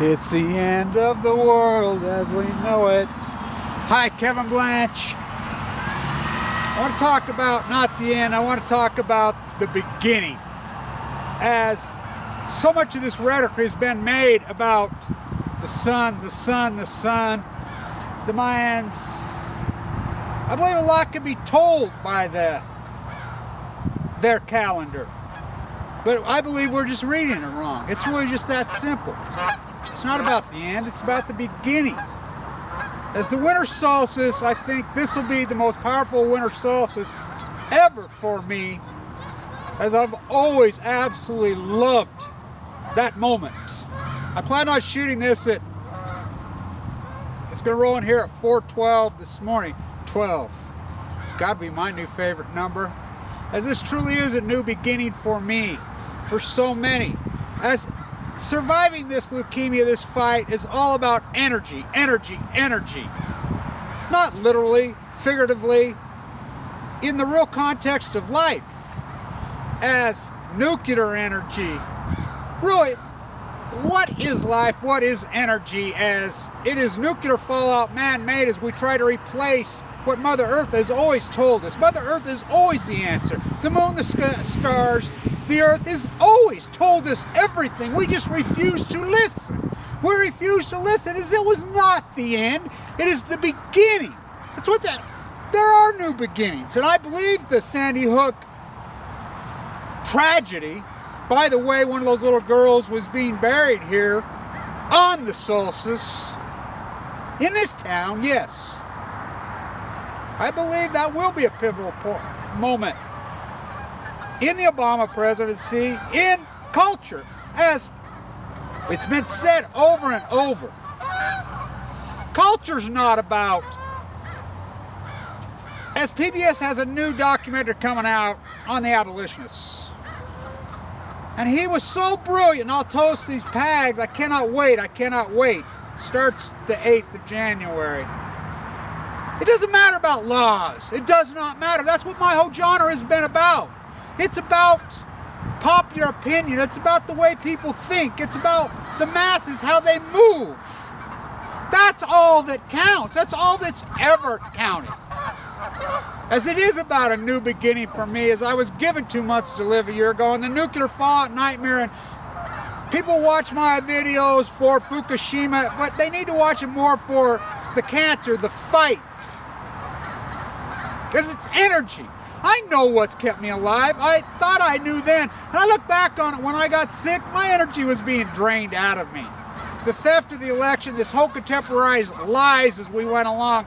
It's the end of the world as we know it. Hi, Kevin Blanch. I want to talk about not the end, I want to talk about the beginning. As so much of this rhetoric has been made about the sun, the sun, the sun, the Mayans, I believe a lot can be told by their calendar. But I believe we're just reading it wrong. It's really just that simple. It's not about the end, it's about the beginning. As the winter solstice, I think this will be the most powerful winter solstice ever for me, as I've always absolutely loved that moment. I plan on shooting this it's going to roll in here at 4:12 this morning. 12. It's got to be my new favorite number, as this truly is a new beginning for me, for so many. As surviving this leukemia, this fight, is all about energy, energy, energy. Not literally, figuratively, in the real context of life. As nuclear energy. Really, what is life? What is energy? As it is nuclear fallout man-made, as we try to replace what Mother Earth has always told us. Mother Earth is always the answer. The moon, the stars, the earth has always told us everything. We just refuse to listen. We refuse to listen as it was not the end. It is the beginning. That's what there are new beginnings. And I believe the Sandy Hook tragedy, by the way, one of those little girls was being buried here on the solstice in this town, yes. I believe that will be a pivotal moment in the Obama presidency, in culture, as it's been said over and over. Culture's not about, as PBS has a new documentary coming out on the abolitionists. And he was so brilliant, and I'll toast these pags, I cannot wait, I cannot wait. Starts the 8th of January. It doesn't matter about laws. It does not matter. That's what my whole genre has been about. It's about popular opinion. It's about the way people think. It's about the masses, how they move. That's all that counts. That's all that's ever counted. As it is about a new beginning for me, as I was given 2 months to live a year ago, and the nuclear fallout nightmare, and people watch my videos for Fukushima, but they need to watch it more for the cancer, the fight. Because it's energy. I know what's kept me alive. I thought I knew then. And I look back on it when I got sick, my energy was being drained out of me. The theft of the election, this whole contemporarized lies as we went along,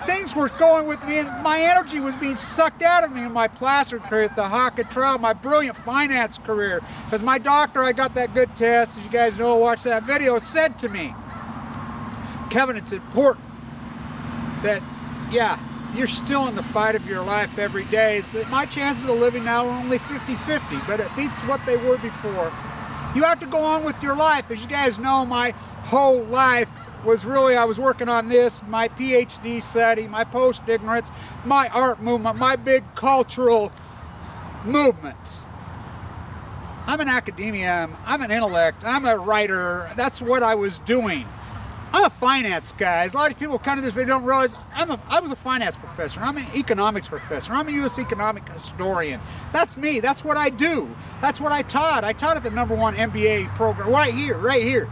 things were going with me, and my energy was being sucked out of me in my plaster career at the Hawk and Trial, my brilliant finance career. As my doctor, I got that good test, as you guys know, watch that video, said to me, Kevin, it's important that, yeah, you're still in the fight of your life every day. Is that my chances of living now are only 50-50, but it beats what they were before. You have to go on with your life. As you guys know, my whole life was really, I was working on this, my PhD study, my post-ignorance, my art movement, my big cultural movement. I'm an academia, I'm an intellect, I'm a writer. That's what I was doing. I'm a finance guy. A lot of people come to this video don't realize I was a finance professor. I'm an economics professor. I'm a U.S. economic historian. That's me. That's what I do. That's what I taught. I taught at the #1 MBA program right here,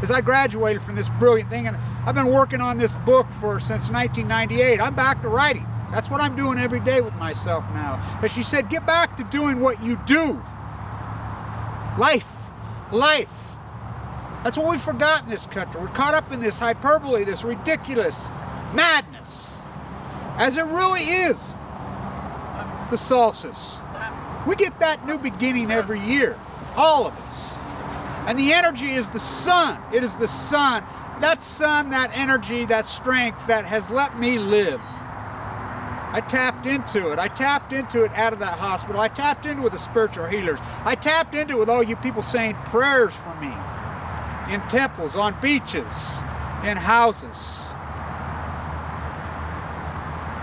as I graduated from this brilliant thing. And I've been working on this book since 1998. I'm back to writing. That's what I'm doing every day with myself now. As she said, get back to doing what you do. Life. That's what we've forgotten in this country. We're caught up in this hyperbole, this ridiculous madness, as it really is the solstice. We get that new beginning every year, all of us. And the energy is the sun. It is the sun. That sun, that energy, that strength that has let me live. I tapped into it. I tapped into it out of that hospital. I tapped into it with the spiritual healers. I tapped into it with all you people saying prayers for me. In temples, on beaches, in houses.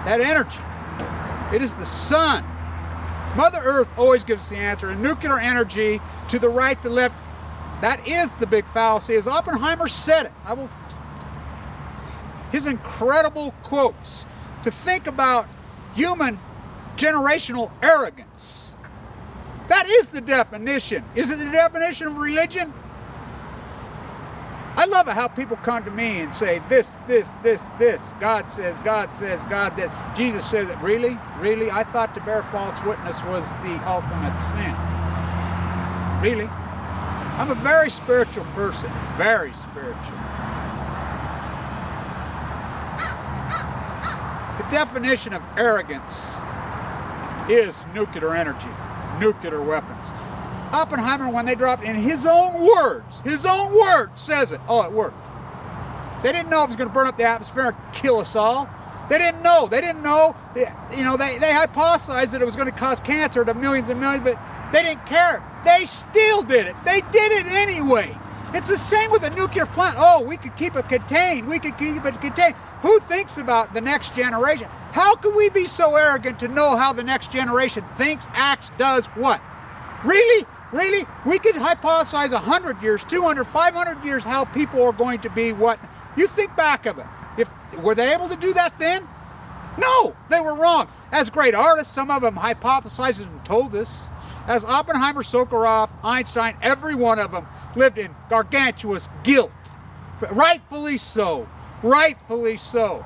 That energy. It is the sun. Mother Earth always gives the answer. And nuclear energy to the right, the left, That is the big fallacy, as Oppenheimer said it. His incredible quotes to think about human generational arrogance. That is the definition. Is it the definition of religion? I love it how people come to me and say this. God says, God this. Jesus says it. Really? Really? I thought to bear false witness was the ultimate sin. Really? I'm a very spiritual person. Very spiritual. The definition of arrogance is nuclear energy, nuclear weapons. Oppenheimer, when they dropped in his own words, says it. Oh, it worked. They didn't know it was going to burn up the atmosphere and kill us all. They didn't know. They hypothesized that it was going to cause cancer to millions and millions, but they didn't care. They still did it. They did it anyway. It's the same with a nuclear plant. Oh, we could keep it contained. We could keep it contained. Who thinks about the next generation? How can we be so arrogant to know how the next generation thinks, acts, does what? Really? Really? We could hypothesize 100 years, 200, 500 years how people are going to be what? You think back of it. Were they able to do that then? No, they were wrong. As great artists, some of them hypothesized and told us. As Oppenheimer, Sokolov, Einstein, every one of them lived in gargantuous guilt. Rightfully so. Rightfully so.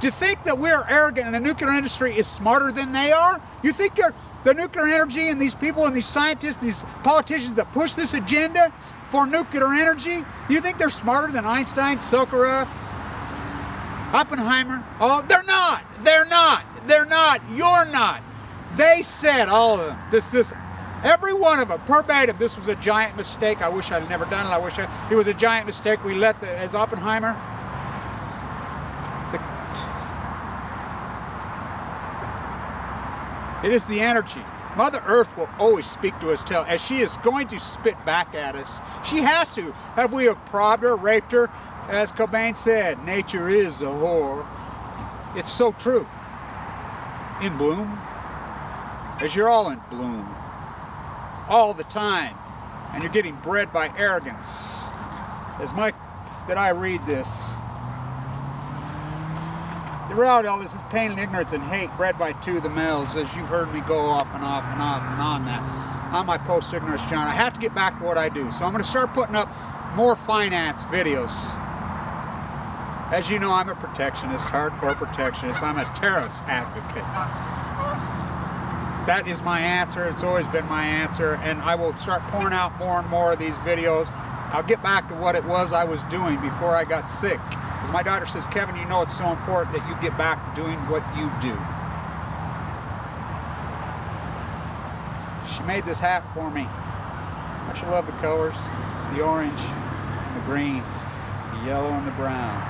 To think that we're arrogant and the nuclear industry is smarter than they are? You think the nuclear energy and these people and these scientists, these politicians that push this agenda for nuclear energy, you think they're smarter than Einstein, Sokolov, Oppenheimer? Oh, they're not. They're not. They're not. You're not. They said, all of them, every one of them, verbatim, this was a giant mistake. I wish I'd never done it. It was a giant mistake. We let as Oppenheimer, it is the energy. Mother Earth will always speak to us, as she is going to spit back at us. She has to. Have we robbed her, raped her? As Cobain said, nature is a whore. It's so true. In bloom, as you're all in bloom, all the time, and you're getting bred by arrogance. Did I read this? The reality of all this is pain and ignorance and hate bred by the males, as you've heard me go off and on that. On my post-ignorance channel. I have to get back to what I do, so I'm going to start putting up more finance videos. As you know, I'm a protectionist, hardcore protectionist. I'm a tariffs advocate. That is my answer. It's always been my answer, and I will start pouring out more and more of these videos. I'll get back to what it was I was doing before I got sick. As my daughter says, Kevin, you know it's so important that you get back to doing what you do. She made this hat for me. I should love the colors. The orange, the green, the yellow, and the brown.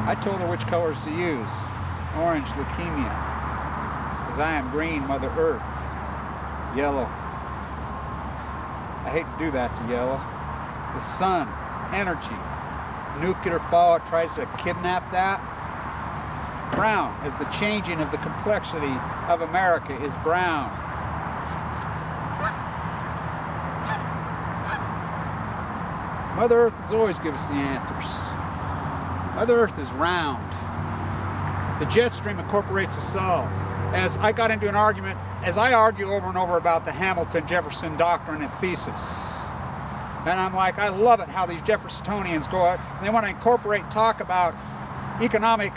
I told her which colors to use. Orange, leukemia. As I am green, Mother Earth. Yellow. I hate to do that to yellow. The sun. Energy. Nuclear fallout tries to kidnap that. Brown, as the changing of the complexity of America is brown. Mother Earth has always given us the answers. Mother Earth is round. The jet stream incorporates us all. As I got into an argument, as I argue over and over about the Hamilton-Jefferson doctrine and thesis. And I'm like, I love it how these Jeffersonians go out and they want to incorporate and talk about economic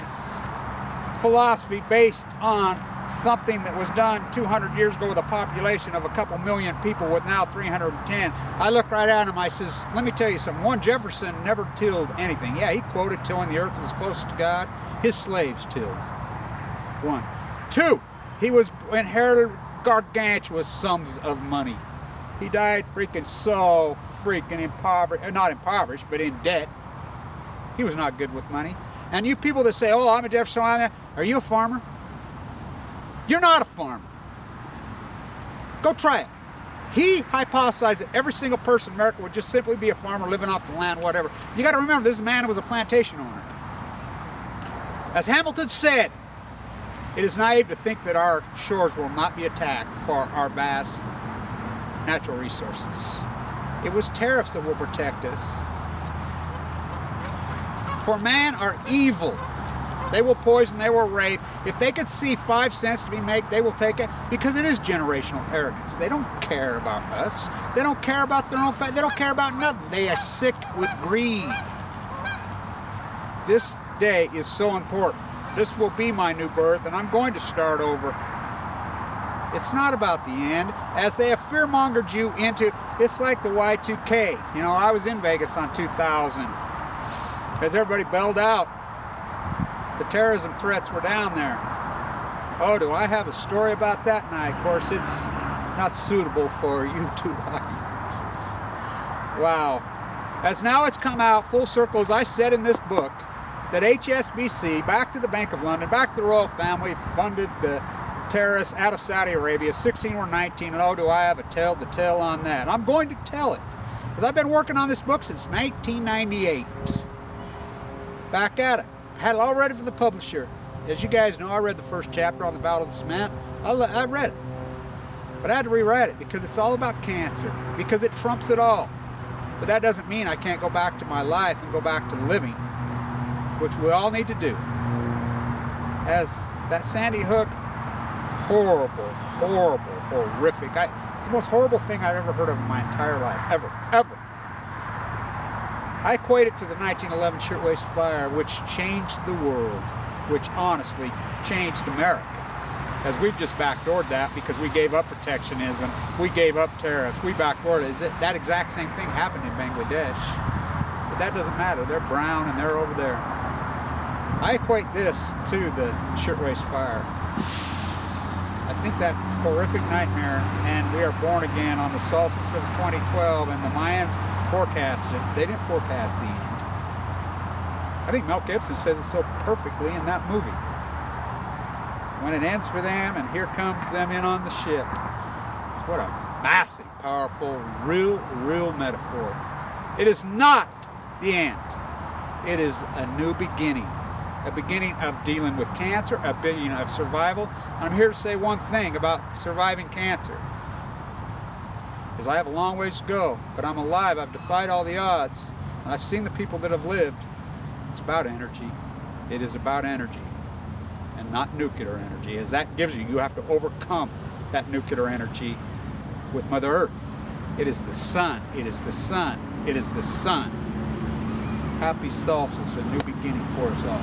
philosophy based on something that was done 200 years ago with a population of a couple million people with now 310. I look right at him, I says, let me tell you something. One, Jefferson never tilled anything. Yeah, he quoted tilling the earth was closest to God. His slaves tilled. One. Two, he was inherited gargantuous sums of money. He died freaking so freaking impoverished, not impoverished, but in debt. He was not good with money. And you people that say, oh, I'm a Jeffersonian, are you a farmer? You're not a farmer. Go try it. He hypothesized that every single person in America would just simply be a farmer living off the land, whatever. You got to remember, this man was a plantation owner. As Hamilton said, it is naive to think that our shores will not be attacked for our vast natural resources. It was tariffs that will protect us. For man are evil. They will poison, they will rape. If they could see 5 cents to be made, they will take it, because it is generational arrogance. They don't care about us. They don't care about their own family. They don't care about nothing. They are sick with greed. This day is so important. This will be my new birth, and I'm going to start over. It's not about the end. As they have fear-mongered you into, it's like the Y2K. You know, I was in Vegas on 2000. As everybody bailed out, the terrorism threats were down there. Oh, do I have a story about that night? Of course, it's not suitable for YouTube audiences. Wow. As now it's come out full circle, as I said in this book, that HSBC, back to the Bank of London, back to the royal family, funded the terrorists out of Saudi Arabia, 16 or 19, and oh, do I have a tale to tell on that? I'm going to tell it, because I've been working on this book since 1998. Back at it. I had it all ready for the publisher. As you guys know, I read the first chapter on the Battle of the Cement. I read it. But I had to rewrite it because it's all about cancer, because it trumps it all. But that doesn't mean I can't go back to my life and go back to living, which we all need to do. As that Sandy Hook, horrible, horrible, horrific. It's the most horrible thing I've ever heard of in my entire life, ever, ever. I equate it to the 1911 Shirtwaist Fire, which changed the world, which honestly changed America. As we've just backdoored that because we gave up protectionism, we gave up tariffs, we backdoored it. That exact same thing happened in Bangladesh. But that doesn't matter. They're brown and they're over there. I equate this to the Shirtwaist Fire. I think that horrific nightmare, and we are born again on the solstice of 2012, and the Mayans forecasted it. They didn't forecast the end. I think Mel Gibson says it so perfectly in that movie. When it ends for them, and here comes them in on the ship. What a massive, powerful, real metaphor. It is not the end. It is a new beginning. A beginning of dealing with cancer, a beginning of survival. And I'm here to say one thing about surviving cancer. Is I have a long ways to go, but I'm alive. I've defied all the odds. And I've seen the people that have lived. It's about energy. It is about energy. And not nuclear energy. As that gives you, you have to overcome that nuclear energy with Mother Earth. It is the sun. It is the sun. It is the sun. Happy solstice, a new beginning for us all.